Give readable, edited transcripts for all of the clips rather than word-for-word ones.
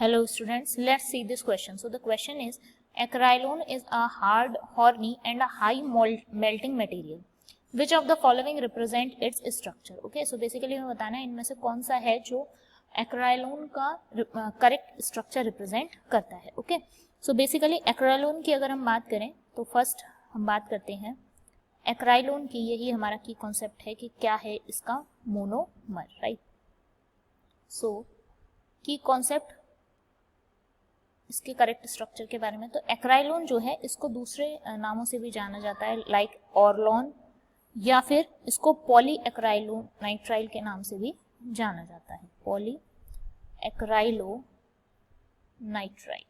Hello students, let's see this question. So the question is, acrylon is a hard, horny and a high melting material. Which of the following represent its structure? Okay, so basically हमें बताना है इनमें से कौन सा है जो acrylon का करेक्ट स्ट्रक्चर रिप्रेजेंट करता है. ओके, सो बेसिकली acrylon की अगर हम बात करें तो फर्स्ट हम बात करते हैं acrylon की. यही हमारा की कॉन्सेप्ट है कि क्या है इसका मोनोमर, राइट. सो की कॉन्सेप्ट इसके करेक्ट स्ट्रक्चर के बारे में, तो एक्राइलोन जो है इसको दूसरे नामों से भी जाना जाता है, लाइक ऑरलोन, या फिर इसको पॉली एक्राइलो नाइट्राइल के नाम से भी जाना जाता है, पॉली एक्राइलो नाइट्राइल.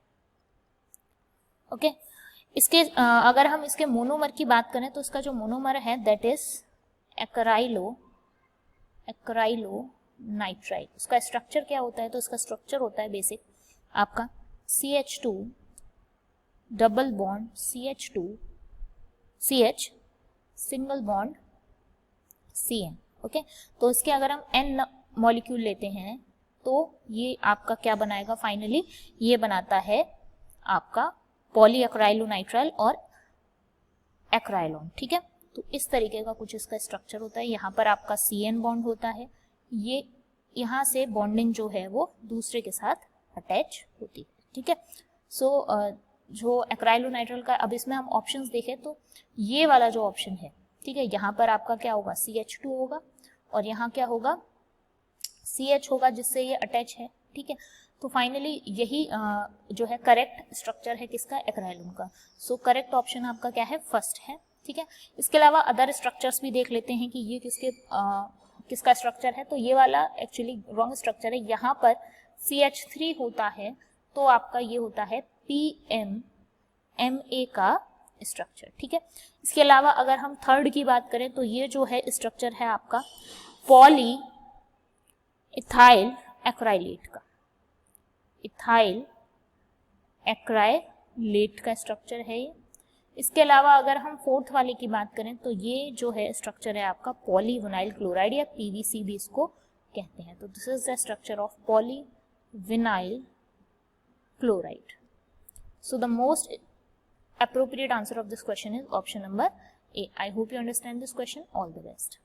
ओके, इसके अगर हम इसके मोनोमर की बात करें तो इसका जो मोनोमर है दैट इज एक्राइलो नाइट्राइल. उसका स्ट्रक्चर क्या होता है, तो इसका स्ट्रक्चर होता है बेसिक आपका CH2 double bond CH2 CH single bond CN. Okay, तो इसके अगर हम N मॉलिक्यूल लेते हैं तो ये आपका क्या बनाएगा, फाइनली ये बनाता है आपका पॉली एक्राइलोनाइट्राइल और एक्राइलोन. ठीक है, तो इस तरीके का कुछ इसका स्ट्रक्चर होता है. यहाँ पर आपका CN बॉन्ड होता है, ये यहाँ से बॉन्डिंग जो है वो दूसरे के साथ अटैच होती है. ठीक है, सो जो एक्राइलोनाइट्राइल का, अब इसमें हम ऑप्शंस देखें तो ये वाला जो ऑप्शन है, ठीक है, यहाँ पर आपका क्या होगा, CH2 होगा और यहाँ क्या होगा, CH होगा जिससे ये अटैच है. ठीक है, तो फाइनली यही जो है करेक्ट स्ट्रक्चर है किसका, एक्राइलोन का. सो करेक्ट ऑप्शन आपका क्या है, फर्स्ट है. ठीक है, इसके अलावा अदर स्ट्रक्चर्स भी देख लेते हैं कि ये किसका स्ट्रक्चर है. तो ये वाला एक्चुअली रॉन्ग स्ट्रक्चर है, यहाँ पर CH3 होता है तो आपका ये होता है PMMA का स्ट्रक्चर. ठीक है, इसके अलावा अगर हम थर्ड की बात करें तो ये जो है स्ट्रक्चर है आपका पॉली इथाइल एक्राइलेट का, इथाइल एक्राइलेट का स्ट्रक्चर है ये. इसके अलावा अगर हम फोर्थ वाले की बात करें तो ये जो है स्ट्रक्चर है आपका पॉलीविनाइल क्लोराइड या PVC भी इसको कहते हैं. तो this is the structure of polyvinyl chloride. So the most appropriate answer of this question is option number A. I hope you understand this question. All the best.